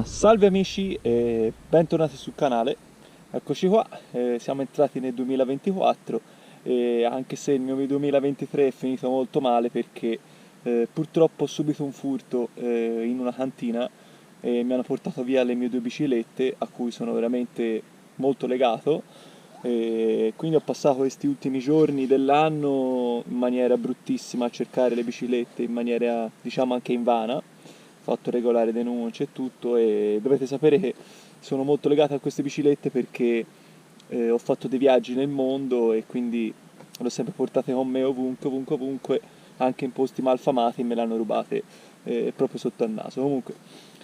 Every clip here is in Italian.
Salve amici e bentornati sul canale. Eccoci qua, siamo entrati nel 2024 e anche se il mio 2023 è finito molto male perché purtroppo ho subito un furto in una cantina e mi hanno portato via le mie due biciclette a cui sono veramente molto legato, e quindi ho passato questi ultimi giorni dell'anno in maniera bruttissima a cercare le biciclette in maniera diciamo anche invana. Ho fatto regolare denunce e tutto, e dovete sapere che sono molto legato a queste biciclette perché ho fatto dei viaggi nel mondo e quindi le ho sempre portate con me ovunque, ovunque, ovunque, anche in posti malfamati, e me le hanno rubate proprio sotto al naso. Comunque,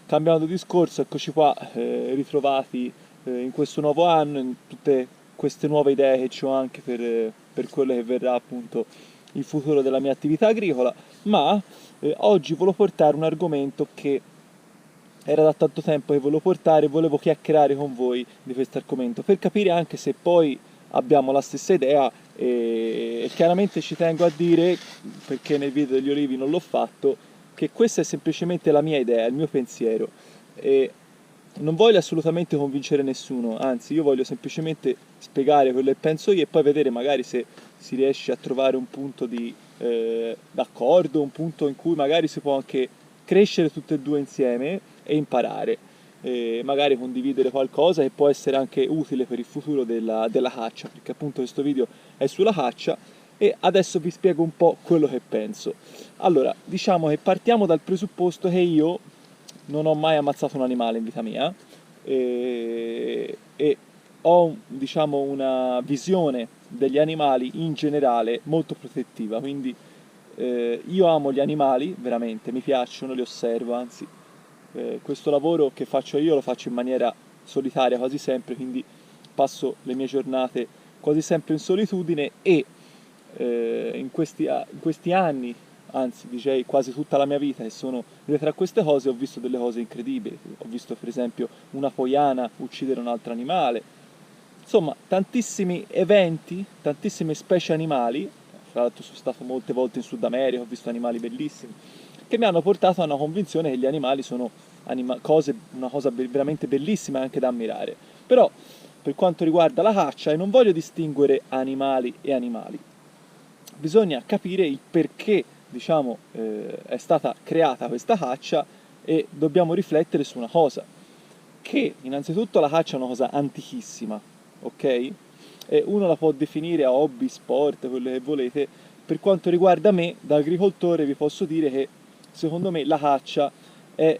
cambiando discorso, eccoci qua, ritrovati in questo nuovo anno, in tutte queste nuove idee che ho anche per quello che verrà appunto il futuro della mia attività agricola, ma oggi volevo portare un argomento che era da tanto tempo che volevo portare e volevo chiacchierare con voi di questo argomento per capire anche se poi abbiamo la stessa idea, e chiaramente ci tengo a dire, perché nel video degli olivi non l'ho fatto, che questa è semplicemente la mia idea, il mio pensiero, e non voglio assolutamente convincere nessuno, anzi io voglio semplicemente spiegare quello che penso io e poi vedere magari se si riesce a trovare un punto di d'accordo, un punto in cui magari si può anche crescere tutte e due insieme e imparare, e magari condividere qualcosa che può essere anche utile per il futuro della caccia, perché appunto questo video è sulla caccia e adesso vi spiego un po' quello che penso. Allora, diciamo che partiamo dal presupposto che io non ho mai ammazzato un animale in vita mia e ho, diciamo, una visione degli animali in generale molto protettiva, quindi io amo gli animali, veramente, mi piacciono, li osservo, anzi, questo lavoro che faccio io lo faccio in maniera solitaria quasi sempre, quindi passo le mie giornate quasi sempre in solitudine e in questi anni, anzi direi quasi tutta la mia vita che sono dietro a queste cose, ho visto delle cose incredibili. Ho visto per esempio una foiana uccidere un altro animale, insomma tantissimi eventi, tantissime specie animali. Tra l'altro sono stato molte volte in Sud America, ho visto animali bellissimi che mi hanno portato a una convinzione che gli animali sono una cosa veramente bellissima e anche da ammirare. Però per quanto riguarda la caccia, e non voglio distinguere animali e animali, bisogna capire il perché, diciamo, è stata creata questa caccia, e dobbiamo riflettere su una cosa, che innanzitutto la caccia è una cosa antichissima, ok? E uno la può definire a hobby, sport, quello che volete. Per quanto riguarda me, da agricoltore, vi posso dire che secondo me la caccia è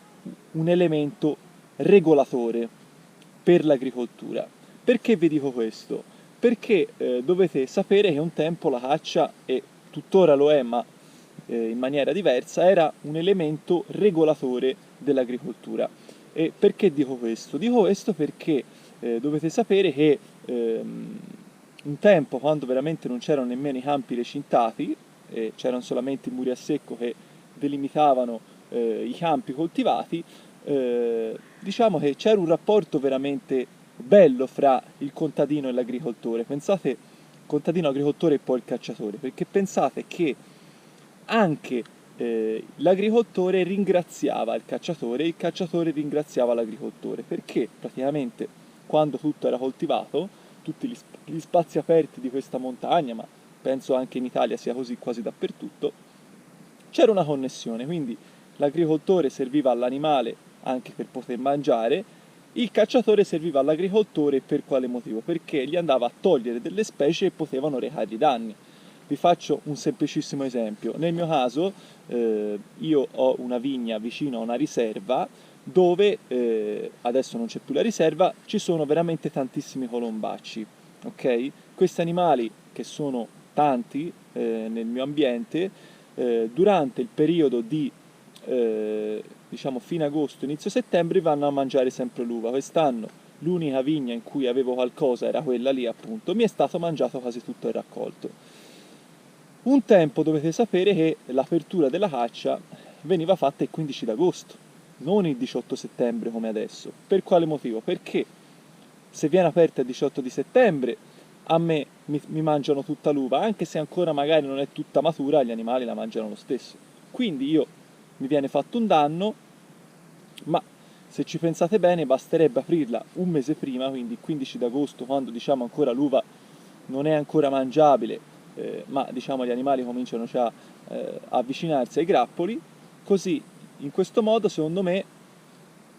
un elemento regolatore per l'agricoltura. Perché vi dico questo? Perché dovete sapere che un tempo la caccia, e tuttora lo è ma in maniera diversa, era un elemento regolatore dell'agricoltura. E perché dico questo? Dico questo perché dovete sapere che un tempo, quando veramente non c'erano nemmeno i campi recintati, e c'erano solamente i muri a secco che delimitavano i campi coltivati, diciamo che c'era un rapporto veramente bello fra il contadino e l'agricoltore. Pensate, contadino, agricoltore e poi il cacciatore, perché pensate che anche l'agricoltore ringraziava il cacciatore ringraziava l'agricoltore, perché praticamente quando tutto era coltivato, tutti gli spazi aperti di questa montagna, ma penso anche in Italia sia così quasi dappertutto, c'era una connessione, quindi l'agricoltore serviva all'animale anche per poter mangiare, il cacciatore serviva all'agricoltore per quale motivo? Perché gli andava a togliere delle specie che potevano recargli danni. Vi faccio un semplicissimo esempio. Nel mio caso io ho una vigna vicino a una riserva dove adesso non c'è più la riserva, ci sono veramente tantissimi colombacci. Ok? Questi animali, che sono tanti nel mio ambiente, durante il periodo di diciamo fine agosto, inizio settembre vanno a mangiare sempre l'uva. Quest'anno l'unica vigna in cui avevo qualcosa era quella lì, appunto, mi è stato mangiato quasi tutto il raccolto. Un tempo dovete sapere che l'apertura della caccia veniva fatta il 15 d'agosto, non il 18 settembre come adesso. Per quale motivo? Perché se viene aperta il 18 di settembre a me mi mangiano tutta l'uva, anche se ancora magari non è tutta matura, gli animali la mangiano lo stesso. Quindi io mi viene fatto un danno, ma se ci pensate bene basterebbe aprirla un mese prima, quindi il 15 d'agosto, quando diciamo ancora l'uva non è ancora mangiabile, ma diciamo gli animali cominciano già a avvicinarsi ai grappoli, così in questo modo secondo me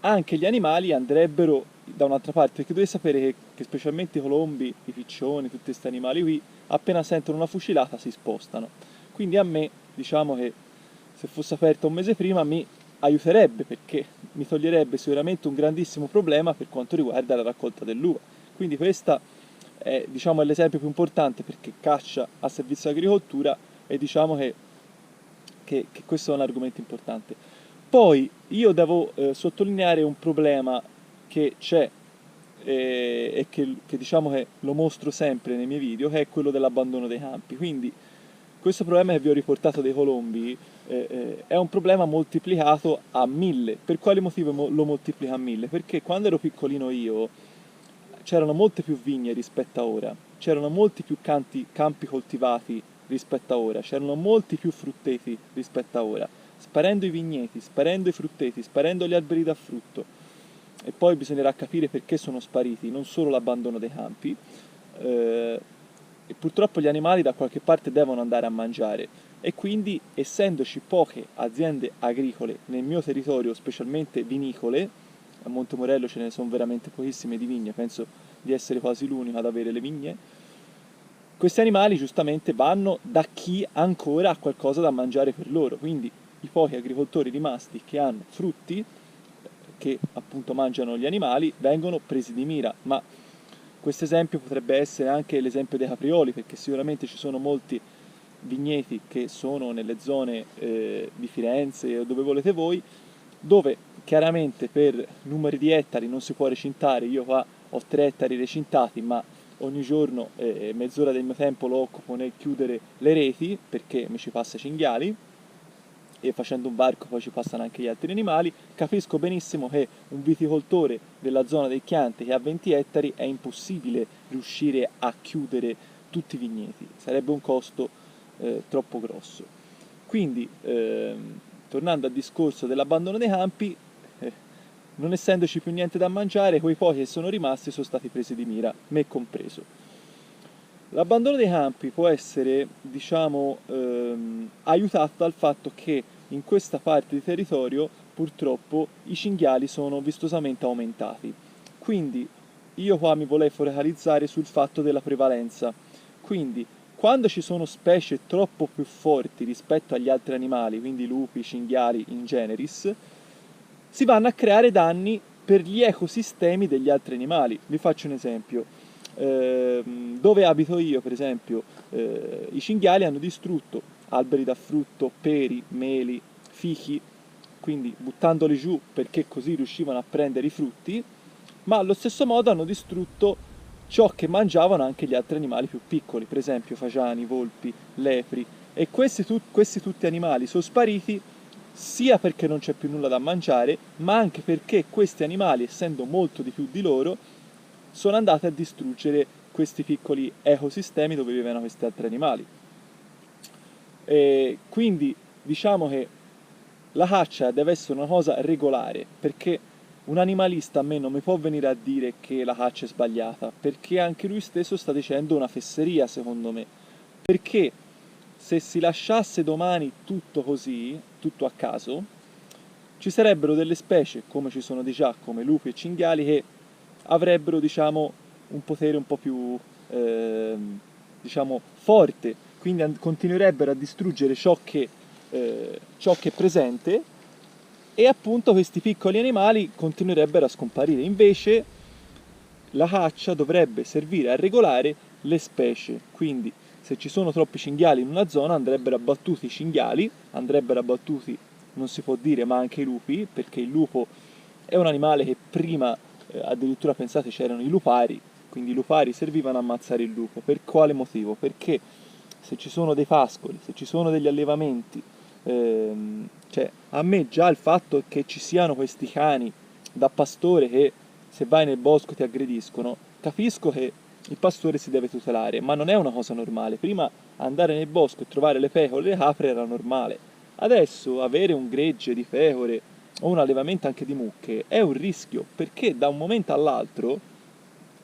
anche gli animali andrebbero da un'altra parte, perché dovete sapere che specialmente i colombi, i piccioni, tutti questi animali qui, appena sentono una fucilata si spostano. Quindi a me, diciamo che se fosse aperta un mese prima mi aiuterebbe, perché mi toglierebbe sicuramente un grandissimo problema per quanto riguarda la raccolta dell'uva. Quindi questa è, diciamo, è l'esempio più importante, perché caccia a servizio dell'agricoltura, e diciamo che questo è un argomento importante. Poi io devo sottolineare un problema che c'è e che diciamo che lo mostro sempre nei miei video, che è quello dell'abbandono dei campi. Quindi questo problema che vi ho riportato dei colombi è un problema moltiplicato a 1000. Per quale motivo lo moltiplica a 1000? Perché quando ero piccolino io c'erano molte più vigne rispetto a ora, c'erano molti più campi coltivati rispetto a ora, c'erano molti più frutteti rispetto a ora. Sparendo i vigneti, sparendo i frutteti, sparendo gli alberi da frutto, e poi bisognerà capire perché sono spariti, non solo l'abbandono dei campi, e purtroppo gli animali da qualche parte devono andare a mangiare, e quindi essendoci poche aziende agricole nel mio territorio, specialmente vinicole, a Montemorello ce ne sono veramente pochissime di vigne, penso di essere quasi l'unico ad avere le vigne, questi animali giustamente vanno da chi ancora ha qualcosa da mangiare per loro, quindi i pochi agricoltori rimasti che hanno frutti, che appunto mangiano gli animali, vengono presi di mira. Ma questo esempio potrebbe essere anche l'esempio dei caprioli, perché sicuramente ci sono molti vigneti che sono nelle zone di Firenze o dove volete voi, dove chiaramente per numeri di ettari non si può recintare. Io qua ho 3 ettari recintati, ma ogni giorno mezz'ora del mio tempo lo occupo nel chiudere le reti, perché mi ci passa i cinghiali, e facendo un varco poi ci passano anche gli altri animali. Capisco benissimo che un viticoltore della zona del Chianti che ha 20 ettari è impossibile riuscire a chiudere tutti i vigneti, sarebbe un costo troppo grosso. Quindi, tornando al discorso dell'abbandono dei campi, non essendoci più niente da mangiare, quei pochi che sono rimasti sono stati presi di mira, me compreso. L'abbandono dei campi può essere, diciamo, aiutato dal fatto che in questa parte di territorio purtroppo i cinghiali sono vistosamente aumentati. Quindi io qua mi volevo focalizzare sul fatto della prevalenza. Quindi quando ci sono specie troppo più forti rispetto agli altri animali, quindi lupi, cinghiali in generis, si vanno a creare danni per gli ecosistemi degli altri animali. Vi faccio un esempio. Dove abito io, per esempio, i cinghiali hanno distrutto alberi da frutto, peri, meli, fichi, quindi buttandoli giù perché così riuscivano a prendere i frutti, ma allo stesso modo hanno distrutto ciò che mangiavano anche gli altri animali più piccoli, per esempio fagiani, volpi, lepri, e questi tutti animali sono spariti sia perché non c'è più nulla da mangiare, ma anche perché questi animali, essendo molto di più di loro, sono andati a distruggere questi piccoli ecosistemi dove vivevano questi altri animali. E quindi diciamo che la caccia deve essere una cosa regolare, perché un animalista a me non mi può venire a dire che la caccia è sbagliata, perché anche lui stesso sta dicendo una fesseria, secondo me. Perché se si lasciasse domani tutto così, tutto a caso, ci sarebbero delle specie, come ci sono di già, come lupi e cinghiali, che avrebbero, diciamo, un potere un po' più, diciamo, forte, quindi continuerebbero a distruggere ciò che è presente, e appunto questi piccoli animali continuerebbero a scomparire. Invece la caccia dovrebbe servire a regolare le specie, quindi se ci sono troppi cinghiali in una zona andrebbero abbattuti i cinghiali, andrebbero abbattuti, non si può dire, ma anche i lupi, perché il lupo è un animale che prima, addirittura pensate c'erano i lupari, quindi i lupari servivano a ammazzare il lupo. Per quale motivo? Perché se ci sono dei pascoli, se ci sono degli allevamenti, cioè a me già il fatto che ci siano questi cani da pastore che se vai nel bosco ti aggrediscono, capisco che il pastore si deve tutelare, ma non è una cosa normale. Prima andare nel bosco e trovare le pecore e le capre era normale. Adesso avere un gregge di pecore o un allevamento anche di mucche è un rischio, perché da un momento all'altro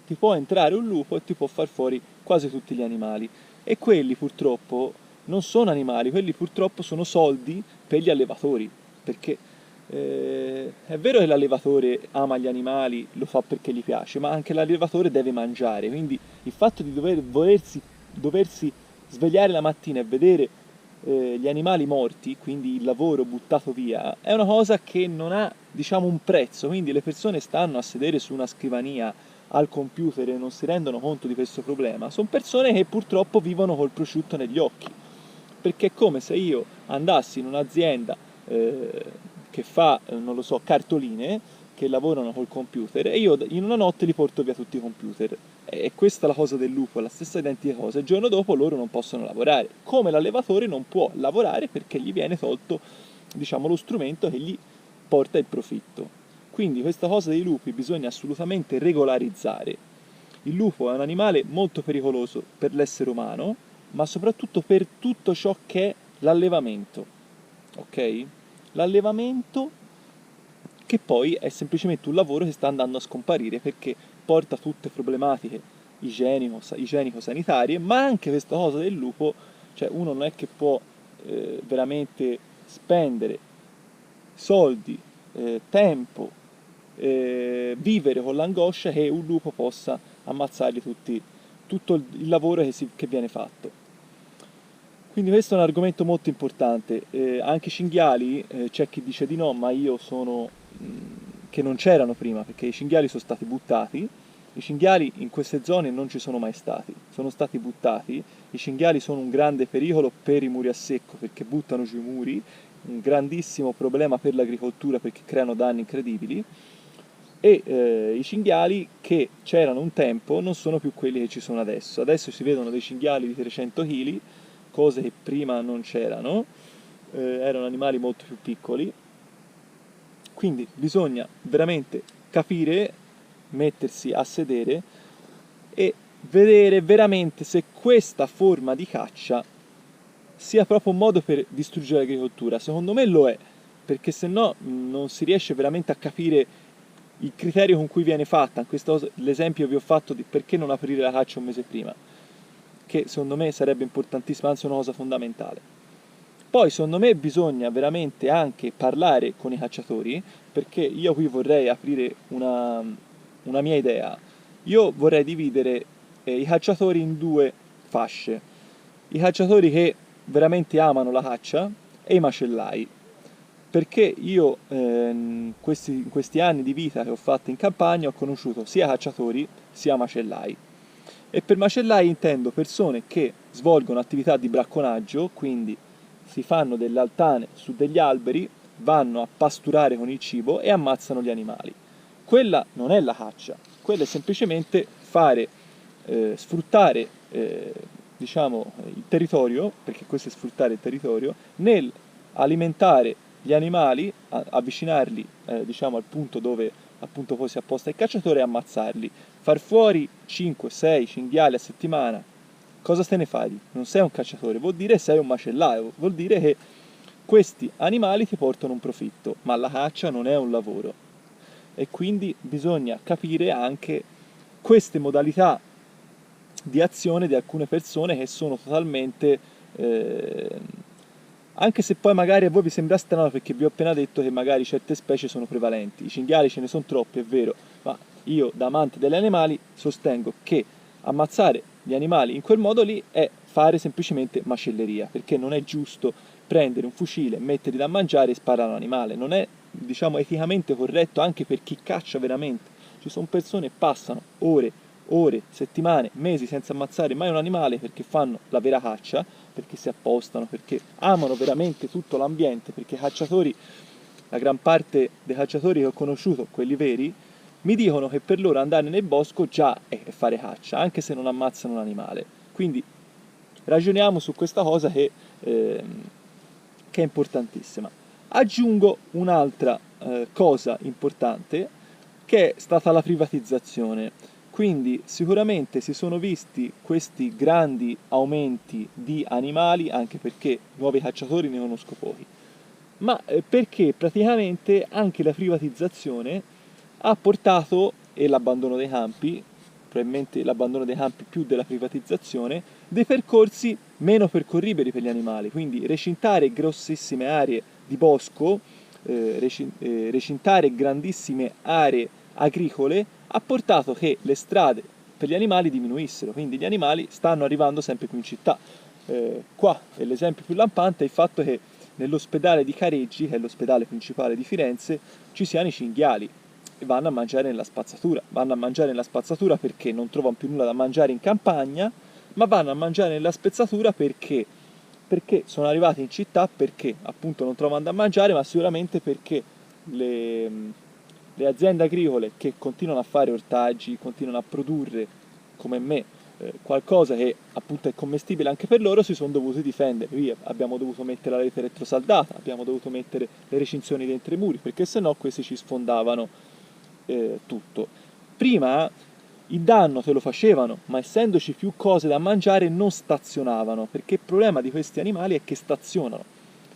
ti può entrare un lupo e ti può far fuori quasi tutti gli animali. E quelli purtroppo non sono animali, quelli purtroppo sono soldi per gli allevatori, perché è vero che l'allevatore ama gli animali, lo fa perché gli piace, ma anche l'allevatore deve mangiare, quindi il fatto di doversi svegliare la mattina e vedere gli animali morti, quindi il lavoro buttato via, è una cosa che non ha, diciamo, un prezzo, quindi le persone stanno a sedere su una scrivania al computer e non si rendono conto di questo problema, sono persone che purtroppo vivono col prosciutto negli occhi, perché è come se io andassi in un'azienda che fa, non lo so, cartoline, che lavorano col computer, e io in una notte li porto via tutti i computer. E questa è la cosa del lupo, è la stessa identica cosa. Il giorno dopo loro non possono lavorare, come l'allevatore non può lavorare perché gli viene tolto, diciamo, lo strumento che gli porta il profitto. Quindi questa cosa dei lupi bisogna assolutamente regolarizzare. Il lupo è un animale molto pericoloso per l'essere umano, ma soprattutto per tutto ciò che è l'allevamento. Ok? L'allevamento che poi è semplicemente un lavoro che sta andando a scomparire perché porta tutte problematiche igienico-sanitarie, ma anche questa cosa del lupo, cioè uno non è che può veramente spendere soldi, tempo, vivere con l'angoscia che un lupo possa ammazzarli tutti, tutto il lavoro che viene fatto. Quindi questo è un argomento molto importante. Anche i cinghiali, c'è chi dice di no, ma io sono che non c'erano prima, perché i cinghiali sono stati buttati. I cinghiali in queste zone non ci sono mai stati, sono stati buttati. I cinghiali sono un grande pericolo per i muri a secco, perché buttano giù i muri, un grandissimo problema per l'agricoltura perché creano danni incredibili. E i cinghiali che c'erano un tempo non sono più quelli che ci sono adesso. Adesso si vedono dei cinghiali di 300 kg, cose che prima non c'erano, erano animali molto più piccoli. Quindi bisogna veramente capire, mettersi a sedere e vedere veramente se questa forma di caccia sia proprio un modo per distruggere l'agricoltura. Secondo me lo è, perché se no non si riesce veramente a capire il criterio con cui viene fatta. L'esempio vi ho fatto di perché non aprire la caccia un mese prima, che secondo me sarebbe importantissimo, anzi è una cosa fondamentale. Poi secondo me bisogna veramente anche parlare con i cacciatori, perché io qui vorrei aprire una mia idea. Io vorrei dividere i cacciatori in due fasce. I cacciatori che veramente amano la caccia e i macellai. Perché io in questi anni di vita che ho fatto in campagna ho conosciuto sia cacciatori sia macellai. E per macellai intendo persone che svolgono attività di bracconaggio, quindi si fanno delle altane su degli alberi, vanno a pasturare con il cibo e ammazzano gli animali. Quella non è la caccia, quella è semplicemente sfruttare diciamo, il territorio, perché questo è sfruttare il territorio, nel alimentare gli animali, avvicinarli diciamo, al punto dove appunto poi si apposta il cacciatore e ammazzarli. Far fuori 5-6 cinghiali a settimana, cosa te ne fai? Non sei un cacciatore, vuol dire sei un macellaio, vuol dire che questi animali ti portano un profitto, ma la caccia non è un lavoro. E quindi bisogna capire anche queste modalità di azione di alcune persone che sono totalmente anche se poi magari a voi vi sembra strano perché vi ho appena detto che magari certe specie sono prevalenti, i cinghiali ce ne sono troppi, è vero, ma io da amante degli animali sostengo che ammazzare gli animali in quel modo lì è fare semplicemente macelleria, perché non è giusto prendere un fucile, metterli da mangiare e sparare a un animale, non è, diciamo, eticamente corretto anche per chi caccia veramente. Ci sono persone che passano ore, settimane, mesi senza ammazzare mai un animale perché fanno la vera caccia, perché si appostano, perché amano veramente tutto l'ambiente, perché i cacciatori, la gran parte dei cacciatori che ho conosciuto, quelli veri, mi dicono che per loro andare nel bosco già è fare caccia, anche se non ammazzano un animale. Quindi ragioniamo su questa cosa che è importantissima. Aggiungo un'altra cosa importante che è stata la privatizzazione. Quindi sicuramente si sono visti questi grandi aumenti di animali, anche perché nuovi cacciatori ne conosco pochi. ma perché praticamente anche la privatizzazione ha portato, e l'abbandono dei campi, probabilmente l'abbandono dei campi più della privatizzazione, dei percorsi meno percorribili per gli animali, quindi recintare grossissime aree di bosco, recintare grandissime aree agricole ha portato che le strade per gli animali diminuissero, quindi gli animali stanno arrivando sempre più in città. Qua è l'esempio più lampante è il fatto che nell'ospedale di Careggi, che è l'ospedale principale di Firenze, ci siano i cinghiali e vanno a mangiare nella spazzatura. Vanno a mangiare nella spazzatura perché non trovano più nulla da mangiare in campagna, ma vanno a mangiare nella spazzatura perché sono arrivati in città, perché appunto non trovano da mangiare, ma sicuramente perché le, le aziende agricole che continuano a fare ortaggi, continuano a produrre come me qualcosa che appunto è commestibile anche per loro, si sono dovuti difendere. Via, abbiamo dovuto mettere la rete elettrosaldata, abbiamo dovuto mettere le recinzioni dentro i muri, perché sennò questi ci sfondavano tutto. Prima il danno te lo facevano, ma essendoci più cose da mangiare non stazionavano, perché il problema di questi animali è che stazionano,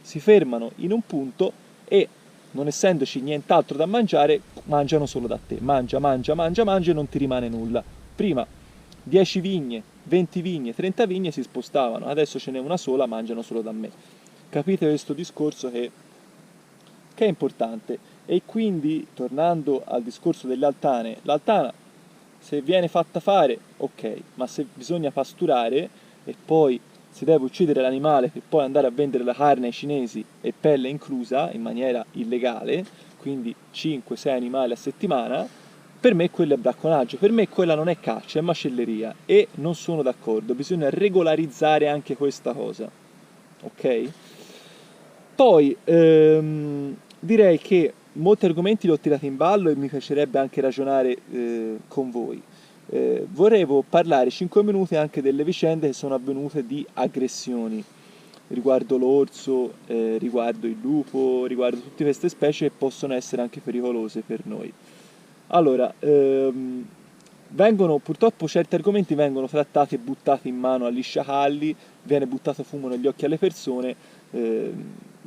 si fermano in un punto e non essendoci nient'altro da mangiare, mangiano solo da te. Mangia, mangia, mangia, mangia e non ti rimane nulla. Prima 10 vigne, 20 vigne, 30 vigne si spostavano, adesso ce n'è una sola, mangiano solo da me. Capite questo discorso che è importante. E quindi, tornando al discorso delle altane, l'altana se viene fatta fare, ok, ma se bisogna pasturare e poi si deve uccidere l'animale per poi andare a vendere la carne ai cinesi e pelle inclusa in maniera illegale, quindi 5-6 animali a settimana, per me quello è bracconaggio, per me quella non è caccia, è macelleria e non sono d'accordo, bisogna regolarizzare anche questa cosa, ok? Poi direi che molti argomenti li ho tirati in ballo e mi piacerebbe anche ragionare con voi. Volevo parlare 5 minuti anche delle vicende che sono avvenute di aggressioni riguardo l'orso, riguardo il lupo, riguardo tutte queste specie che possono essere anche pericolose per noi. Allora, purtroppo certi argomenti vengono trattati e buttati in mano agli sciacalli, viene buttato fumo negli occhi alle persone,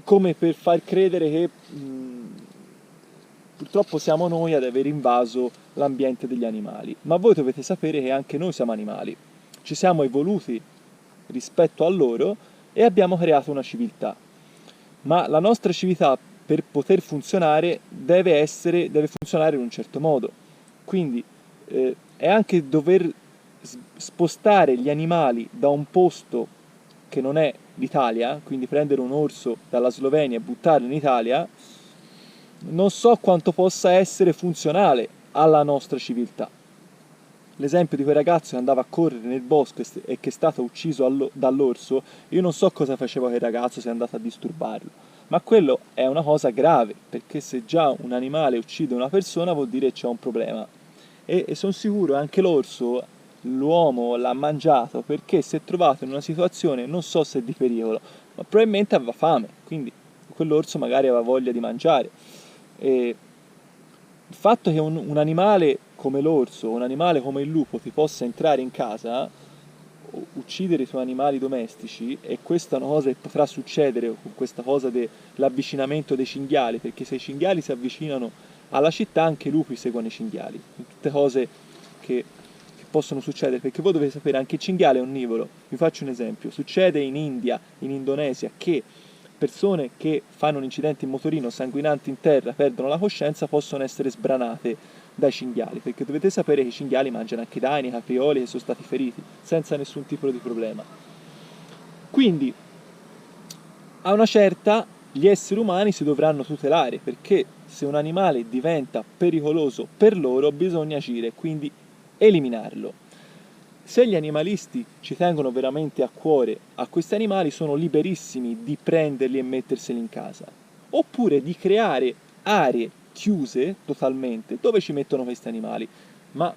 come per far credere che purtroppo siamo noi ad aver invaso l'ambiente degli animali. Ma voi dovete sapere che anche noi siamo animali, ci siamo evoluti rispetto a loro e abbiamo creato una civiltà. Ma la nostra civiltà per poter funzionare deve funzionare in un certo modo. Quindi è anche dover spostare gli animali da un posto che non è l'Italia, quindi prendere un orso dalla Slovenia e buttarlo in Italia, non so quanto possa essere funzionale alla nostra civiltà. L'esempio di quel ragazzo che andava a correre nel bosco e che è stato ucciso dall'orso, io non so cosa faceva quel ragazzo se è andato a disturbarlo, ma quello è una cosa grave, perché se già un animale uccide una persona vuol dire che c'è un problema. E sono sicuro anche l'orso, l'uomo l'ha mangiato perché si è trovato in una situazione, non so se di pericolo, ma probabilmente aveva fame, quindi quell'orso magari aveva voglia di mangiare. E il fatto che un animale come l'orso, un animale come il lupo ti possa entrare in casa, uccidere i tuoi animali domestici, e questa è una cosa che potrà succedere con questa cosa dell'avvicinamento dei cinghiali, perché se i cinghiali si avvicinano alla città anche i lupi seguono i cinghiali, tutte cose che possono succedere, perché voi dovete sapere anche il cinghiale è onnivoro. Vi faccio un esempio, succede in India, in Indonesia, che persone che fanno un incidente in motorino sanguinanti in terra, perdono la coscienza, possono essere sbranate dai cinghiali, perché dovete sapere che i cinghiali mangiano anche daini, caprioli che sono stati feriti, senza nessun tipo di problema. Quindi, a una certa, gli esseri umani si dovranno tutelare, perché se un animale diventa pericoloso per loro, bisogna agire, quindi eliminarlo. Se gli animalisti ci tengono veramente a cuore a questi animali, sono liberissimi di prenderli e metterseli in casa, oppure di creare aree chiuse totalmente dove ci mettono questi animali, ma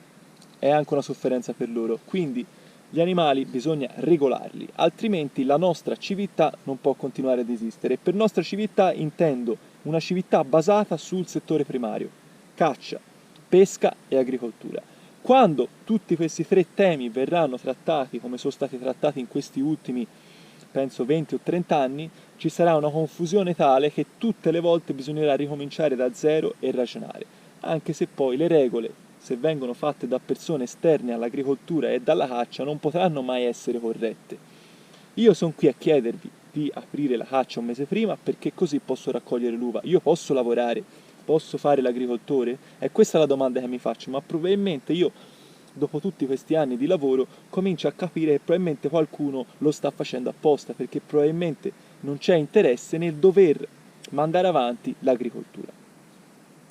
è anche una sofferenza per loro. Quindi gli animali bisogna regolarli, altrimenti la nostra civiltà non può continuare ad esistere. E per nostra civiltà intendo una civiltà basata sul settore primario: caccia, pesca e agricoltura. Quando tutti questi tre temi verranno trattati come sono stati trattati in questi ultimi penso 20 o 30 anni, ci sarà una confusione tale che tutte le volte bisognerà ricominciare da zero e ragionare, anche se poi le regole, se vengono fatte da persone esterne all'agricoltura e dalla caccia, non potranno mai essere corrette. Io sono qui a chiedervi di aprire la caccia un mese prima perché così posso raccogliere l'uva. Io posso lavorare, posso fare l'agricoltore? È questa la domanda che mi faccio, ma probabilmente io, dopo tutti questi anni di lavoro, comincio a capire che probabilmente qualcuno lo sta facendo apposta, perché probabilmente non c'è interesse nel dover mandare avanti l'agricoltura.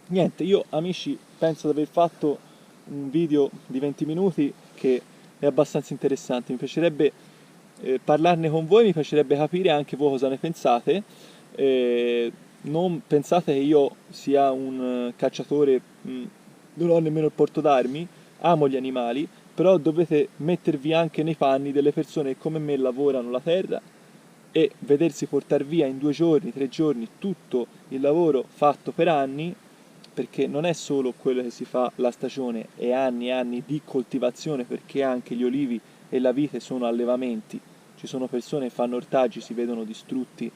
Niente, io amici penso di aver fatto un video di 20 minuti che è abbastanza interessante, mi piacerebbe parlarne con voi, mi piacerebbe capire anche voi cosa ne pensate. Non pensate che io sia un cacciatore, non ho nemmeno il porto d'armi, amo gli animali, però dovete mettervi anche nei panni delle persone che come me lavorano la terra e vedersi portare via in 2 giorni, 3 giorni tutto il lavoro fatto per anni, perché non è solo quello che si fa la stagione, è anni e anni di coltivazione, perché anche gli olivi e la vite sono allevamenti, ci sono persone che fanno ortaggi, si vedono distrutti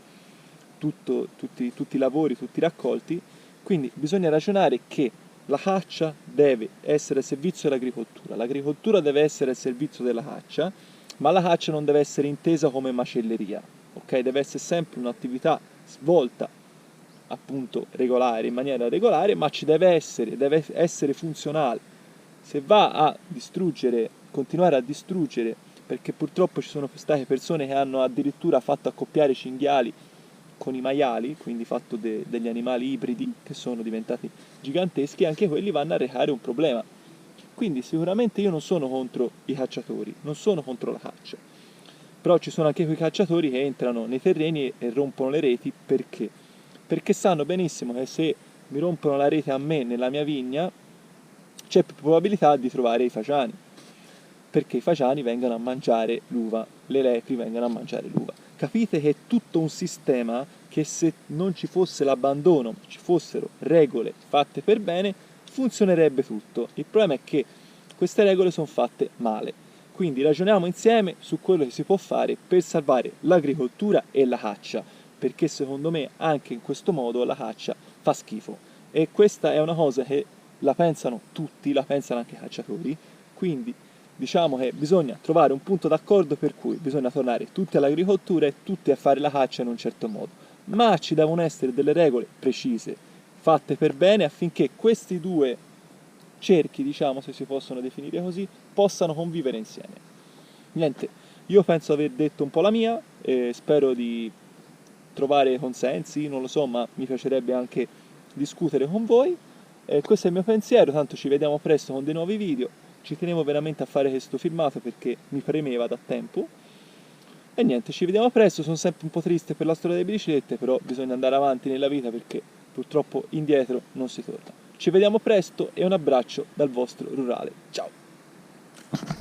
tutti i lavori, tutti i raccolti, quindi bisogna ragionare che la caccia deve essere al servizio dell'agricoltura, l'agricoltura deve essere al servizio della caccia, ma la caccia non deve essere intesa come macelleria, ok? Deve essere sempre un'attività svolta appunto regolare, in maniera regolare, ma deve essere funzionale. Se va a distruggere, continuare a distruggere, perché purtroppo ci sono state persone che hanno addirittura fatto accoppiare cinghiali con i maiali, quindi fatto degli animali ibridi che sono diventati giganteschi, anche quelli vanno a recare un problema. Quindi sicuramente io non sono contro i cacciatori, non sono contro la caccia, però ci sono anche quei cacciatori che entrano nei terreni e rompono le reti perché? Perché sanno benissimo che se mi rompono la rete a me nella mia vigna c'è più probabilità di trovare i fagiani, perché i fagiani vengono a mangiare l'uva, le lepri vengono a mangiare l'uva. Capite che è tutto un sistema che se non ci fosse l'abbandono, ci fossero regole fatte per bene, funzionerebbe tutto. Il problema è che queste regole sono fatte male. Quindi ragioniamo insieme su quello che si può fare per salvare l'agricoltura e la caccia, perché secondo me anche in questo modo la caccia fa schifo. E questa è una cosa che la pensano tutti, la pensano anche i cacciatori, quindi diciamo che bisogna trovare un punto d'accordo per cui bisogna tornare tutti all'agricoltura e tutti a fare la caccia in un certo modo, ma ci devono essere delle regole precise, fatte per bene affinché questi due cerchi, diciamo se si possono definire così, possano convivere insieme. Niente, io penso aver detto un po' la mia, spero di trovare consensi, non lo so, ma mi piacerebbe anche discutere con voi. Questo è il mio pensiero, tanto ci vediamo presto con dei nuovi video. Ci tenevo veramente a fare questo filmato perché mi premeva da tempo. E niente, ci vediamo presto, sono sempre un po' triste per la storia delle biciclette, però bisogna andare avanti nella vita perché purtroppo indietro non si torna. Ci vediamo presto e un abbraccio dal vostro Rurale. Ciao!